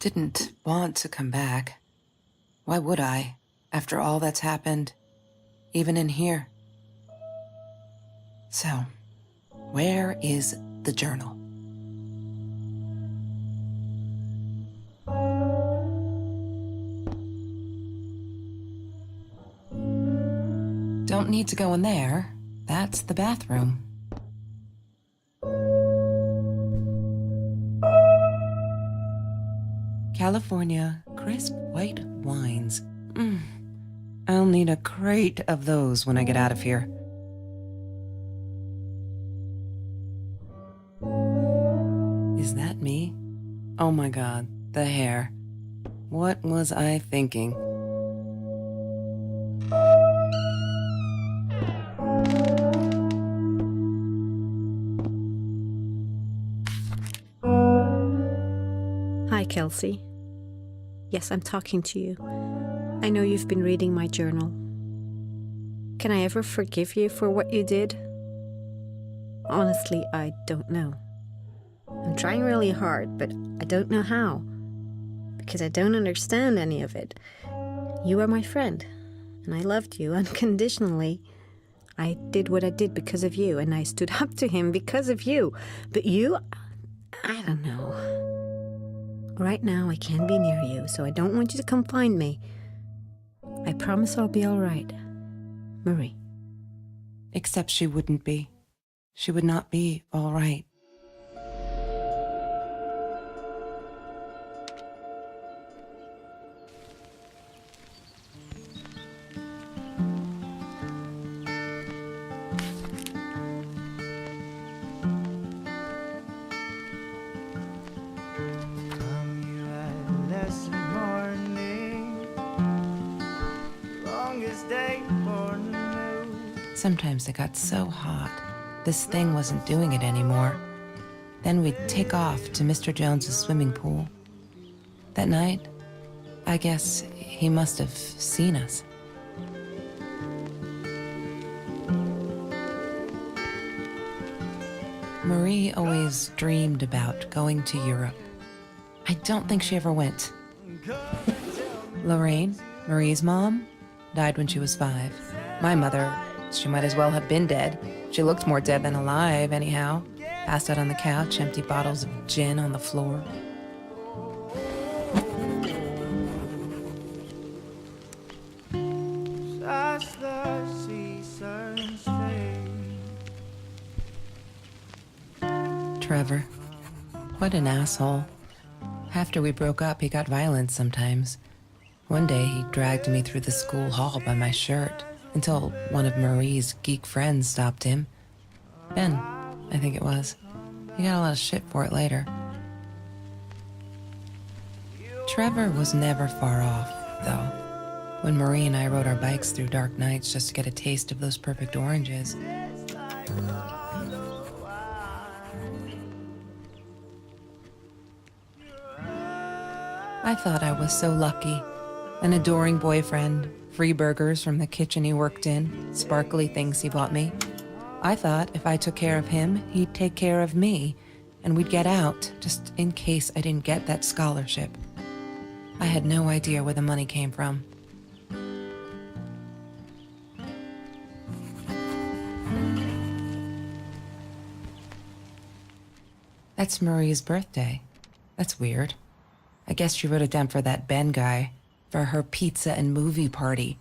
didn't want to come back. Why would I, after all that's happened, even in here? So, where is the journal? Don't need to go in there. That's the bathroom. California crisp white wines. I'll need a crate of those when I get out of here. Is that me? Oh my God, the hair. What was I thinking? Hi, Kelsey. Yes, I'm talking to you. I know you've been reading my journal. Can I ever forgive you for what you did? Honestly, I don't know. I'm trying really hard, but I don't know how. Because I don't understand any of it. You are my friend, and I loved you unconditionally. I did what I did because of you, and I stood up to him because of you. But you, I don't know. Right now, I can't be near you, so I don't want you to come find me. I promise I'll be all right. Marie. Except she wouldn't be. She would not be all right. Sometimes it got so hot, this thing wasn't doing it anymore. Then we'd take off to Mr. Jones's swimming pool. That night, I guess he must have seen us. Marie always dreamed about going to Europe. I don't think she ever went. Lorraine, Marie's mom, died when she was 5. My mother, she might as well have been dead. She looked more dead than alive, anyhow. Passed out on the couch, empty bottles of gin on the floor. Trevor, what an asshole. After we broke up, he got violent sometimes. One day, he dragged me through the school hall by my shirt until one of Marie's geek friends stopped him. Ben, I think it was. He got a lot of shit for it later. Trevor was never far off, though. When Marie and I rode our bikes through dark nights just to get a taste of those perfect oranges. I thought I was so lucky. An adoring boyfriend, free burgers from the kitchen he worked in, sparkly things he bought me. I thought if I took care of him, he'd take care of me, and we'd get out, just in case I didn't get that scholarship. I had no idea where the money came from. That's Marie's birthday. That's weird. I guess she wrote it down for that Ben guy, for her pizza and movie party.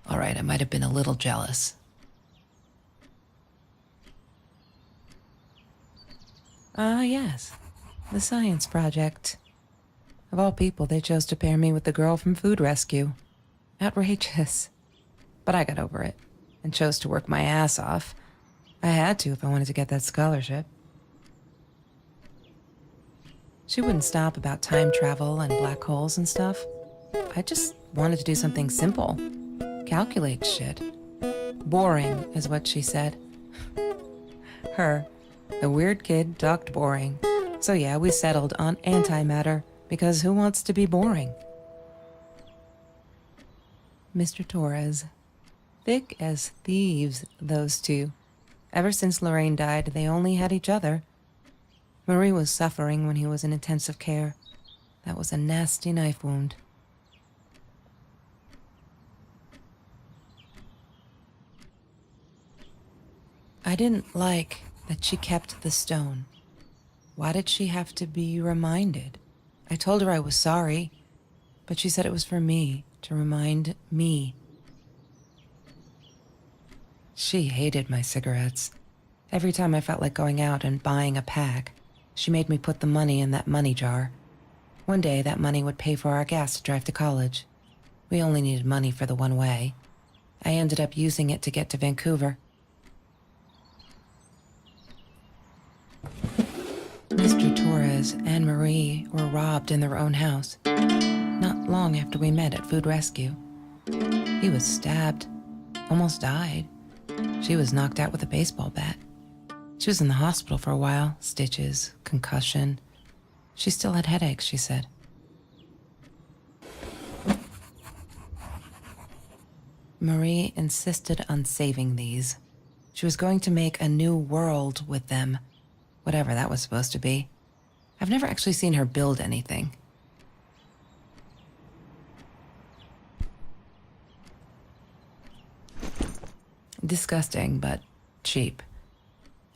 All right, I might have been a little jealous. Ah, yes, the science project. Of all people, they chose to pair me with the girl from Food Rescue. Outrageous. But I got over it, and chose to work my ass off. I had to if I wanted to get that scholarship. She wouldn't stop about time travel and black holes and stuff. I just wanted to do something simple. Calculate shit. Boring, is what she said. Her, the weird kid, talked boring. So yeah, we settled on antimatter, because who wants to be boring? Mr. Torres. Thick as thieves, those two. Ever since Lorraine died, they only had each other. Marie was suffering when he was in intensive care. That was a nasty knife wound. I didn't like that she kept the stone. Why did she have to be reminded? I told her I was sorry, but she said it was for me, to remind me. She hated my cigarettes. Every time I felt like going out and buying a pack, she made me put the money in that money jar. One day, that money would pay for our gas to drive to college. We only needed money for the one way. I ended up using it to get to Vancouver. Mr. Torres and Marie were robbed in their own house, not long after we met at Food Rescue. He was stabbed, almost died. She was knocked out with a baseball bat. She was in the hospital for a while, stitches, concussion. She still had headaches, she said. Marie insisted on saving these. She was going to make a new world with them, whatever that was supposed to be. I've never actually seen her build anything. Disgusting, but cheap.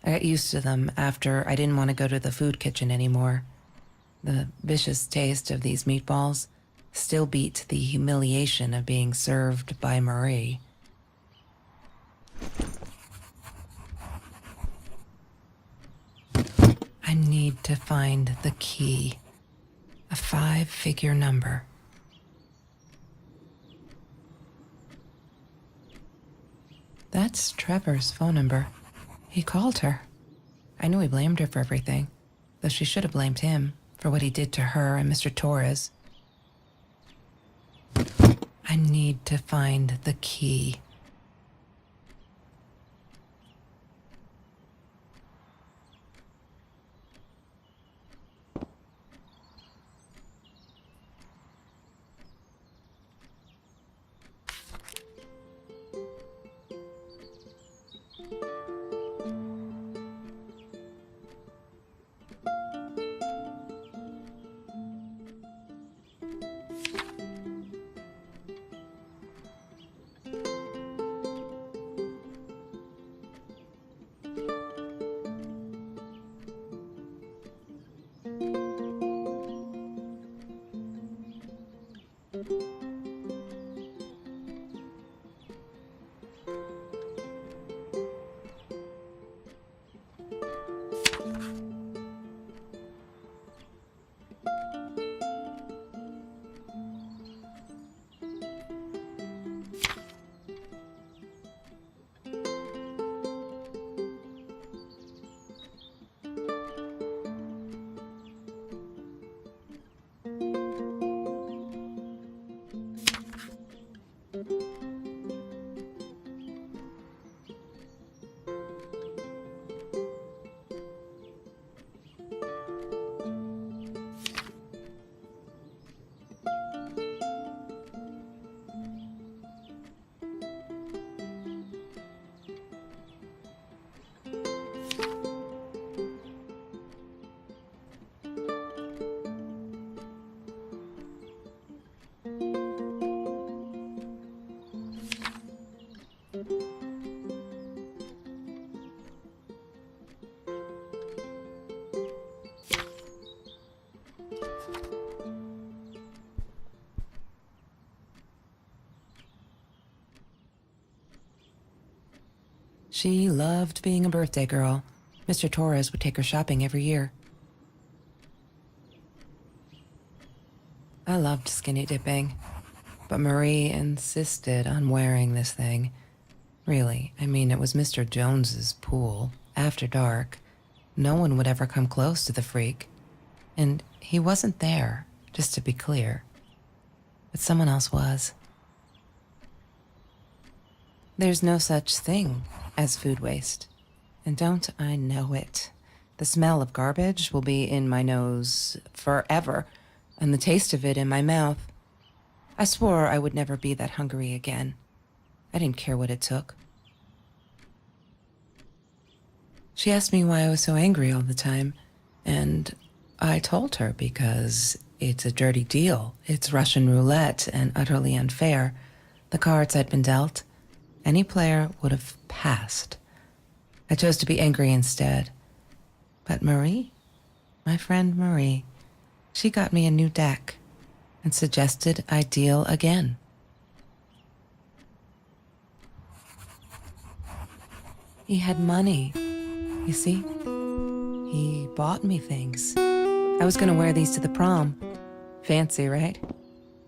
I got used to them after I didn't want to go to the food kitchen anymore. The vicious taste of these meatballs still beat the humiliation of being served by Marie. I need to find the key. A 5-figure number. That's Trevor's phone number. He called her. I knew he blamed her for everything, though she should have blamed him for what he did to her and Mr. Torres. I need to find the key. She loved being a birthday girl. Mr. Torres would take her shopping every year. I loved skinny dipping, but Marie insisted on wearing this thing. Really, I mean, it was Mr. Jones's pool, after dark. No one would ever come close to the freak. And he wasn't there, just to be clear. But someone else was. There's no such thing as food waste. And don't I know it? The smell of garbage will be in my nose forever, and the taste of it in my mouth. I swore I would never be that hungry again. I didn't care what it took. She asked me why I was so angry all the time, and I told her because It's a dirty deal. It's Russian roulette and utterly unfair. The cards I'd been dealt, any player would have passed. I chose to be angry instead. But Marie, my friend Marie, she got me a new deck and suggested I deal again. He had money, you see? He bought me things. I was gonna wear these to the prom. Fancy, right?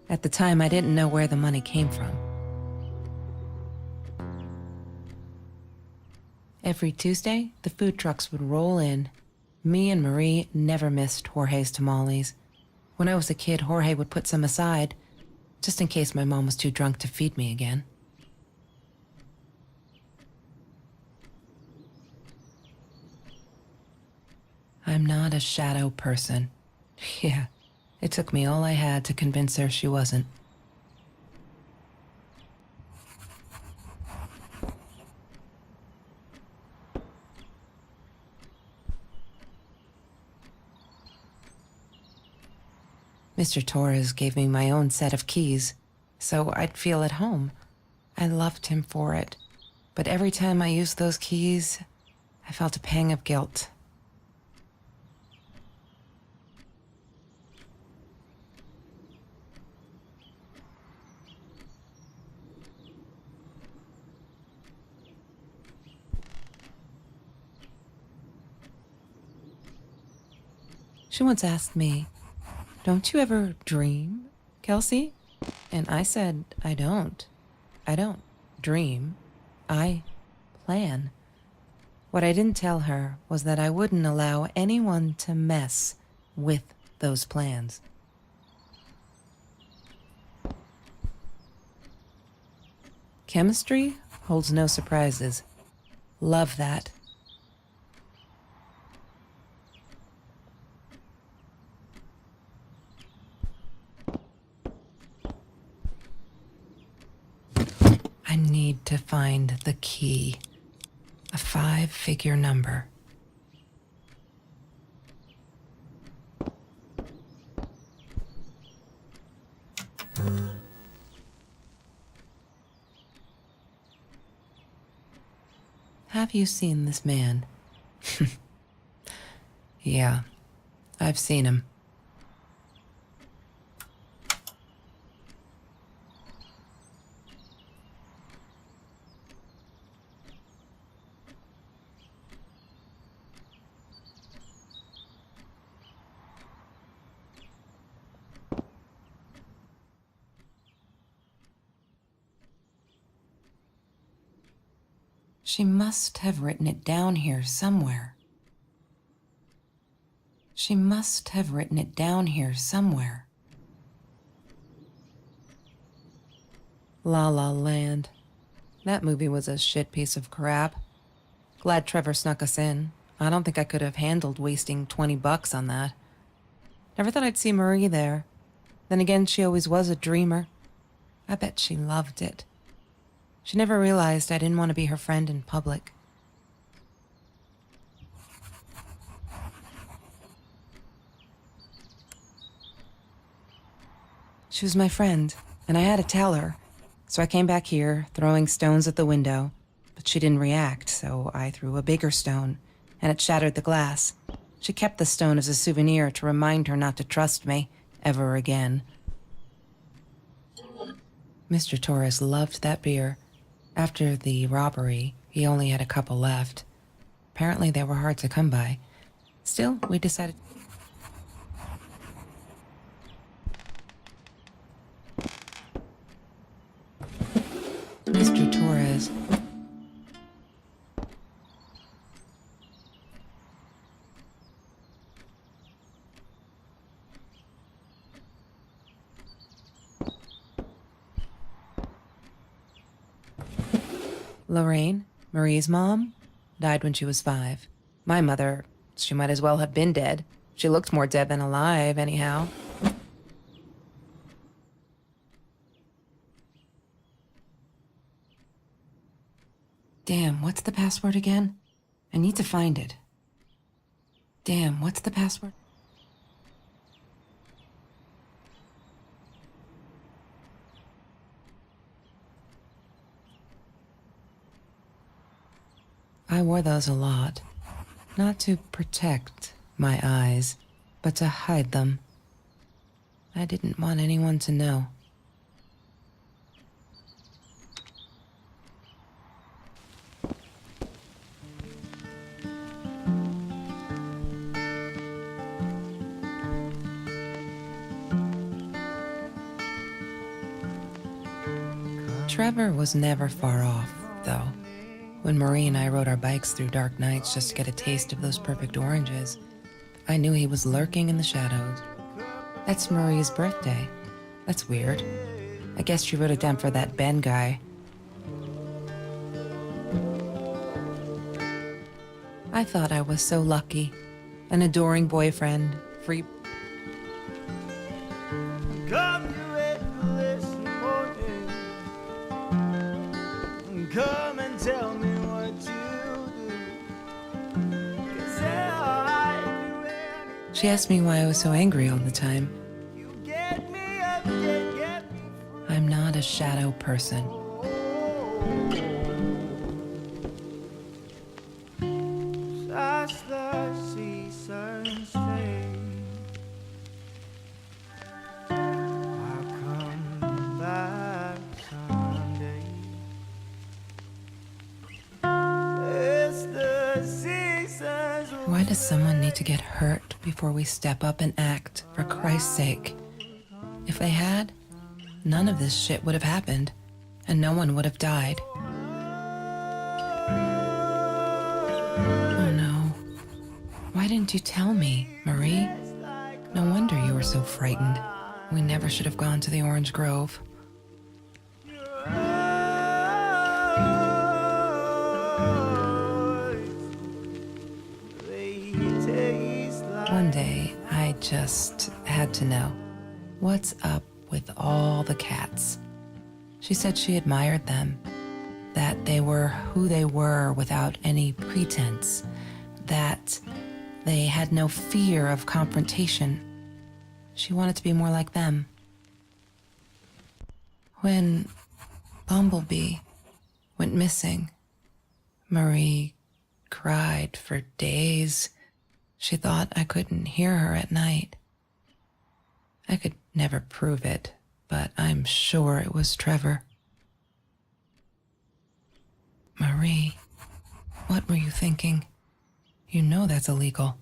At the time, I didn't know where the money came from. Every Tuesday, the food trucks would roll in. Me and Marie never missed Jorge's tamales. When I was a kid, Jorge would put some aside, just in case my mom was too drunk to feed me again. I'm not a shadow person. Yeah, it took me all I had to convince her she wasn't. Mr. Torres gave me my own set of keys, so I'd feel at home. I loved him for it, but every time I used those keys, I felt a pang of guilt. She once asked me, "Don't you ever dream, Kelsey?" And I said, I don't. I don't dream. I plan. What I didn't tell her was that I wouldn't allow anyone to mess with those plans. Chemistry holds no surprises. Love that. I need to find the key. A 5-figure number. Have you seen this man? Yeah, I've seen him. She must have written it down here somewhere. She must have written it down here somewhere. La La Land. That movie was a shit piece of crap. Glad Trevor snuck us in. I don't think I could have handled wasting $20 on that. Never thought I'd see Marie there. Then again, she always was a dreamer. I bet she loved it. She never realized I didn't want to be her friend in public. She was my friend, and I had to tell her. So I came back here, throwing stones at the window, but she didn't react, so I threw a bigger stone, and it shattered the glass. She kept the stone as a souvenir to remind her not to trust me ever again. Mr. Torres loved that beer. After the robbery, he only had a couple left. Apparently they were hard to come by. Still, we decided... Mr. Torres. Lorraine, Marie's mom, died when she was 5. My mother, she might as well have been dead. She looked more dead than alive, anyhow. Damn, what's the password again? I need to find it. Damn, what's the password? I wore those a lot, not to protect my eyes, but to hide them. I didn't want anyone to know. Trevor was never far off, though. When Marie and I rode our bikes through dark nights just to get a taste of those perfect oranges, I knew he was lurking in the shadows. That's Marie's birthday. That's weird. I guess she wrote it down for that Ben guy. I thought I was so lucky. An adoring boyfriend, free... Come to it this morning. Come and tell me what you do. 'Cause I do anything. She asked me why I was so angry all the time. You get me up, get me I'm not a shadow person. as the seasons fade. I'll come back someday. It's the seasons. Why does someone need to get hurt before we step up and act, for Christ's sake? If they had, none of this shit would have happened, and no one would have died. Oh no. Why didn't you tell me, Marie? No wonder you were so frightened. We never should have gone to the orange grove. One day, I just had to know. What's up with all the cats? She said she admired them, that they were who they were without any pretense, that they had no fear of confrontation. She wanted to be more like them. When Bumblebee went missing, Marie cried for days. She thought I couldn't hear her at night. I could never prove it, but I'm sure it was Trevor. Marie, what were you thinking? You know that's illegal.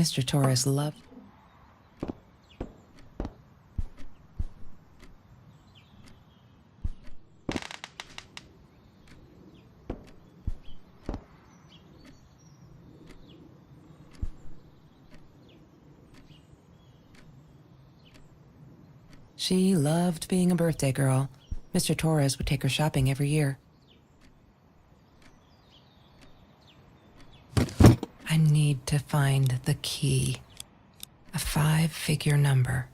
Mr. Torres loved. She loved being a birthday girl. Mr. Torres would take her shopping every year. I need to find the key. A 5-figure number.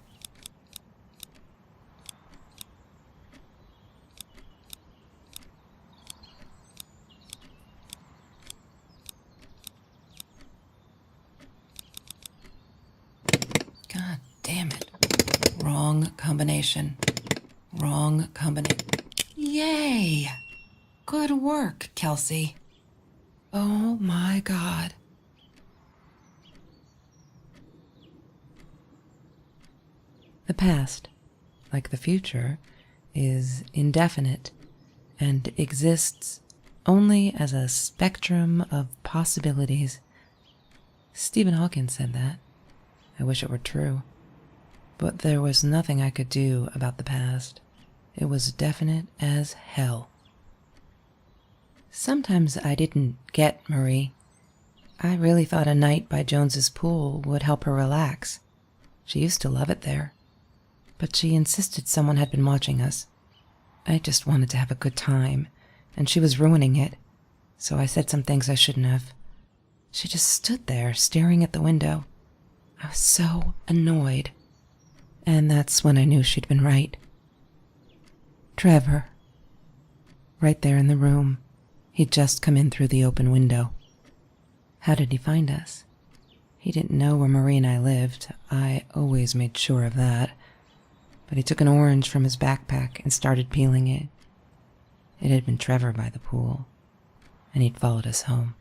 God damn it. Wrong combination. Wrong combination. Yay! Good work, Kelsey. Oh my God. The past, like the future, is indefinite and exists only as a spectrum of possibilities. Stephen Hawking said that. I wish it were true. But there was nothing I could do about the past. It was definite as hell. Sometimes I didn't get Marie. I really thought a night by Jones's pool would help her relax. She used to love it there. But she insisted someone had been watching us. I just wanted to have a good time, and she was ruining it, so I said some things I shouldn't have. She just stood there, staring at the window. I was so annoyed. And that's when I knew she'd been right. Trevor. Right there in the room. He'd just come in through the open window. How did he find us? He didn't know where Marie and I lived. I always made sure of that. But he took an orange from his backpack and started peeling it. It had been Trevor by the pool, and he'd followed us home.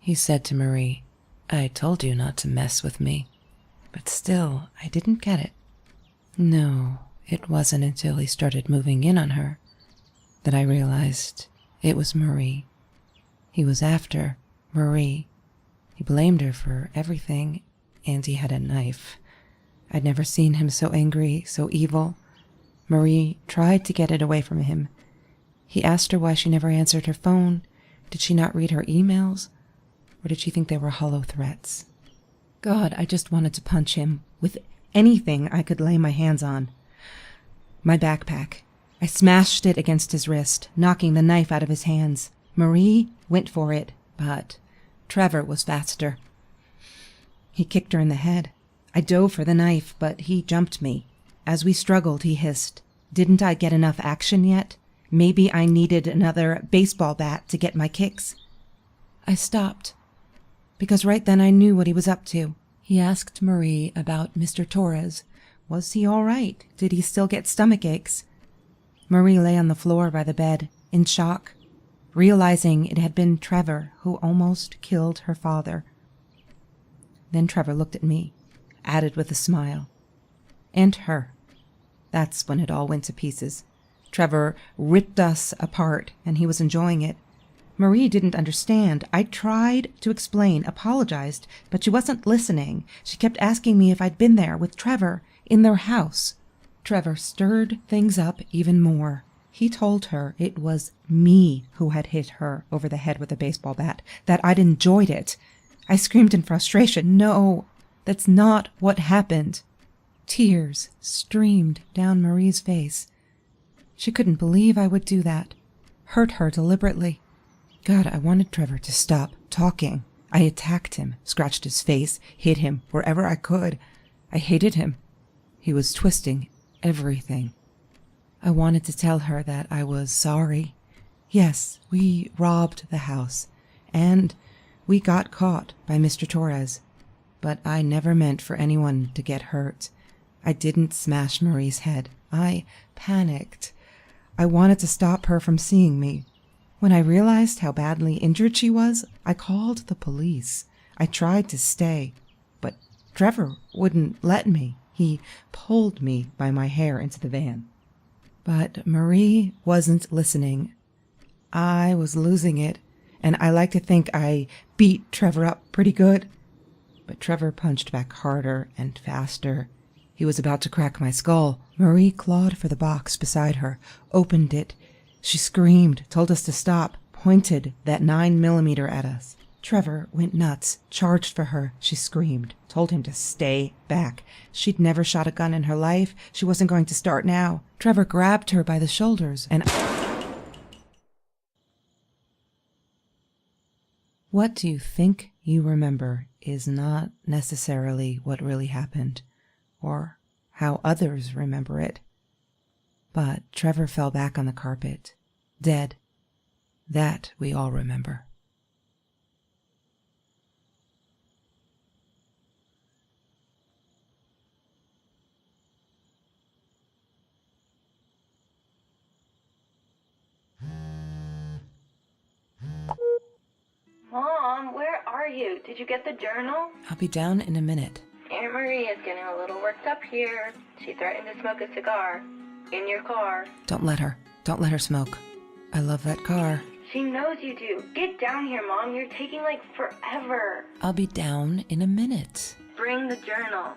He said to Marie, "I told you not to mess with me." But still, I didn't get it. No, it wasn't until he started moving in on her that I realized it was Marie. He was after Marie. He blamed her for everything, and he had a knife. I'd never seen him so angry, so evil. Marie tried to get it away from him. He asked her why she never answered her phone. Did she not read her emails? Or did she think they were hollow threats? God, I just wanted to punch him with anything I could lay my hands on. My backpack. I smashed it against his wrist, knocking the knife out of his hands. Marie went for it, but Trevor was faster. He kicked her in the head. I dove for the knife, but he jumped me. As we struggled, he hissed, "Didn't I get enough action yet? Maybe I needed another baseball bat to get my kicks." I stopped, because right then I knew what he was up to. He asked Marie about Mr. Torres. Was he all right? Did he still get stomach aches? Marie lay on the floor by the bed, in shock, realizing it had been Trevor who almost killed her father. Then Trevor looked at me, added with a smile. And her. That's when it all went to pieces. Trevor ripped us apart, and he was enjoying it. Marie didn't understand. I tried to explain, apologized, but she wasn't listening. She kept asking me if I'd been there with Trevor in their house. Trevor stirred things up even more. He told her it was me who had hit her over the head with a baseball bat, that I'd enjoyed it. I screamed in frustration, "No, that's not what happened." Tears streamed down Marie's face. She couldn't believe I would do that, hurt her deliberately. God, I wanted Trevor to stop talking. I attacked him, scratched his face, hit him wherever I could. I hated him. He was twisting everything. I wanted to tell her that I was sorry. Yes, we robbed the house, and we got caught by Mr. Torres. But I never meant for anyone to get hurt. I didn't smash Marie's head. I panicked. I wanted to stop her from seeing me. When I realized how badly injured she was, I called the police. I tried to stay, but Trevor wouldn't let me. He pulled me by my hair into the van. But Marie wasn't listening. I was losing it, and I like to think I beat Trevor up pretty good. but Trevor punched back harder and faster. He was about to crack my skull. Marie clawed for the box beside her, opened it. She screamed, told us to stop, pointed that 9mm at us. Trevor went nuts, charged for her. She screamed, told him to stay back. She'd never shot a gun in her life. She wasn't going to start now. Trevor grabbed her by the shoulders and... What you think you remember is not necessarily what really happened, or how others remember it. But Trevor fell back on the carpet, dead. That we all remember. Mom, where are you? Did you get the journal? I'll be down in a minute. Aunt Marie is getting a little worked up here. She threatened to smoke a cigar. In your car. Don't let her. Don't let her smoke. I love that car. She knows you do. Get down here, Mom. You're taking like forever. I'll be down in a minute. Bring the journal.